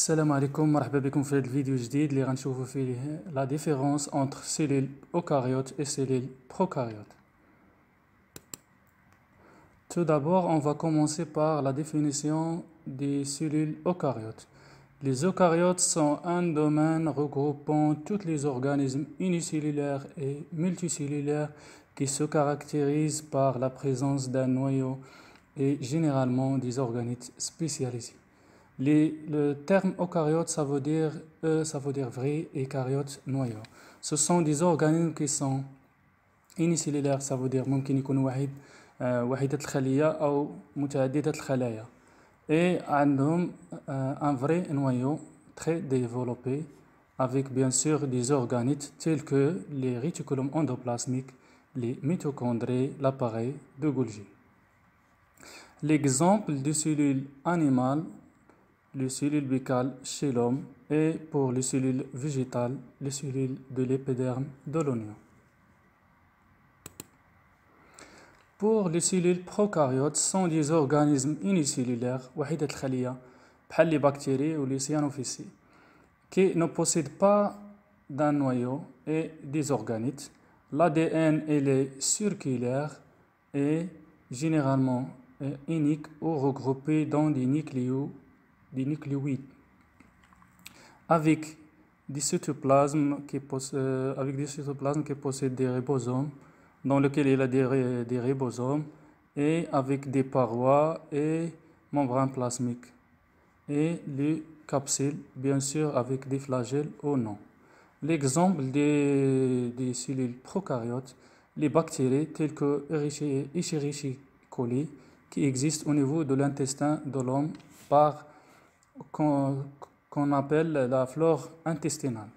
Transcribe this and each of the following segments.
السلام عليكم، مرحبا بكم في هذا الفيديو الجديد اللي غنشوفوا فيه لا ديفيرونس entre cellules eucaryotes et cellules prokaryotes. Tout d'abord, on va commencer par la définition des cellules eucaryotes. Les eucaryotes sont un domaine regroupant tous les organismes unicellulaires et multicellulaires qui se caractérisent par la présence d'un noyau et généralement des organites spécialisés. Le terme eucaryote, ça veut dire vrai, et caryote, noyau. Ce sont des organismes qui sont unicellulaires, ça veut dire ممكن يكون وحيدة الخلية أو متعددة الخلايا. Et عندهم un vrai noyau très développé avec bien sûr des organites tels que les réticulums endoplasmiques, les mitochondries, l'appareil de Golgi. L'exemple de cellules animales, les cellules buccales chez l'homme, et pour les cellules végétales, les cellules de l'épiderme de l'oignon. Pour les cellules prokaryotes, sont des organismes unicellulaires, وحيدة الخلية, بحال les bactéries ou les cyanophyces, qui ne possèdent pas d'un noyau et des organites. L'ADN est circulaire et généralement unique ou regroupé dans des nucléoïdes avec des cytoplasmes qui possèdent des ribosomes, dans lequel il y a des ribosomes, et avec des parois et membranes plasmiques, et les capsules, bien sûr, avec des flagelles ou non. L'exemple des cellules prokaryotes, les bactéries telles que Escherichia coli, qui existent au niveau de l'intestin de l'homme par qu'on appelle la flore intestinale.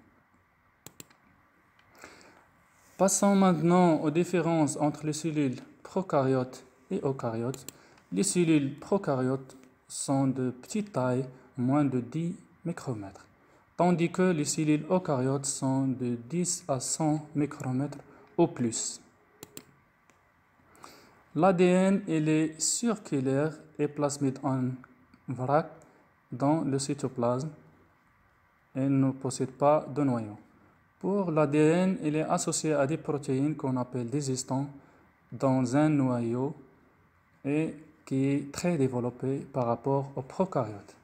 Passons maintenant aux différences entre les cellules prokaryotes et eucaryotes. Les cellules prokaryotes sont de petite taille, moins de 10 micromètres, tandis que les cellules eucaryotes sont de 10 à 100 micromètres au plus. L'ADN est circulaire et plasmide en vrac dans le cytoplasme et ne possède pas de noyau. Pour l'ADN, il est associé à des protéines qu'on appelle des histons dans un noyau et qui est très développé par rapport aux prokaryotes.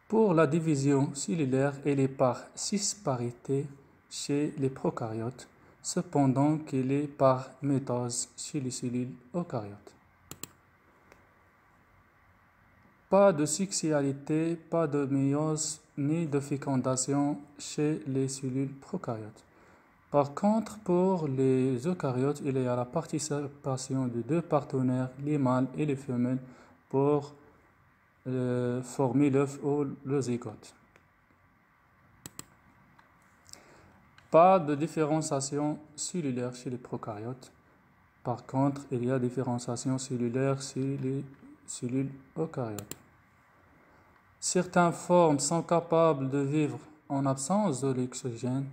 Pour la division cellulaire, elle est par cisparité chez les prokaryotes, cependant qu'elle est par mitose chez les cellules eucaryotes. Pas de sexualité, pas de méiose ni de fécondation chez les cellules prokaryotes. Par contre, pour les eucaryotes, il y a la participation de deux partenaires, les mâles et les femelles, pour former l'œuf ou le zygote. Pas de différenciation cellulaire chez les prokaryotes. Par contre, il y a différenciation cellulaire chez les cellules eucaryotes. Certaines formes sont capables de vivre en absence de l'oxygène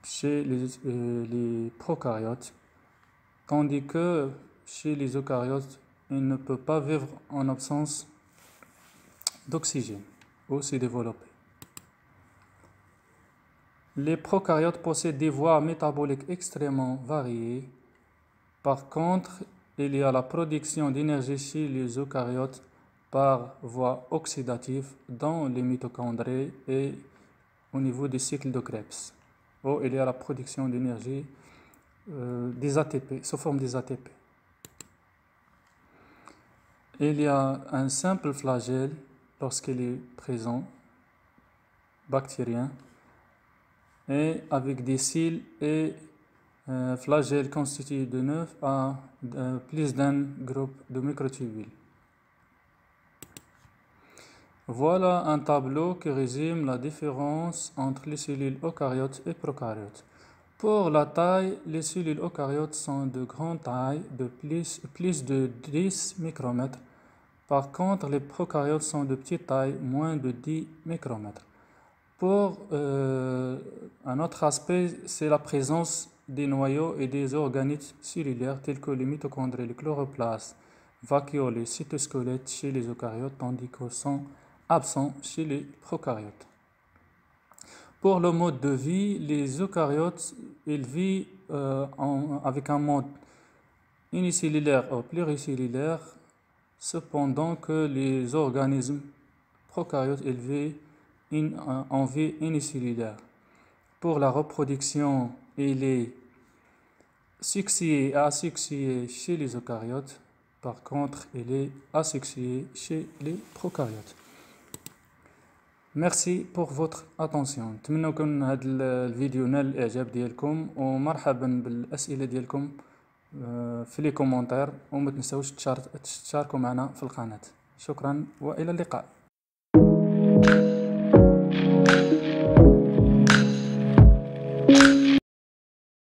chez les prokaryotes, tandis que chez les eucaryotes, il ne peut pas vivre en absence d'oxygène ou se développer. Les prokaryotes possèdent des voies métaboliques extrêmement variées. Par contre, il y a la production d'énergie chez les eucaryotes par voie oxydative dans les mitochondries et au niveau des cycles de Krebs, où il y a la production d'énergie des ATP, sous forme des ATP. Il y a un simple flagelle lorsqu'il est présent, bactérien, et avec des cils et flagelles constitués de 9 à plus d'un groupe de microtubules. Voilà un tableau qui résume la différence entre les cellules eucaryotes et prokaryotes. Pour la taille, les cellules eucaryotes sont de grande taille, de plus de 10 micromètres. Par contre, les prokaryotes sont de petite taille, moins de 10 micromètres. Pour un autre aspect, c'est la présence des noyaux et des organites cellulaires tels que les mitochondries, le chloroplastes, vacuoles cytosquelettes chez les eucaryotes, tandis qu'ils sont absents chez les prokaryotes. Pour le mode de vie, les eucaryotes ils vivent avec un mode unicellulaire ou pluricellulaire, cependant que les organismes prokaryotes ils vivent en vie unicellulaire. Pour la reproduction, il est succillé et asexué chez les eucaryotes. Par contre, il est asexué chez les prokaryotes. Merci pour votre attention. نتمنى يكون هذا الفيديو نال الاعجاب ديالكم، ومرحبا بالاسئله ديالكم في لي كومونتير، وما تنساوش تشاركوا معنا في القناه. شكرا والى اللقاء.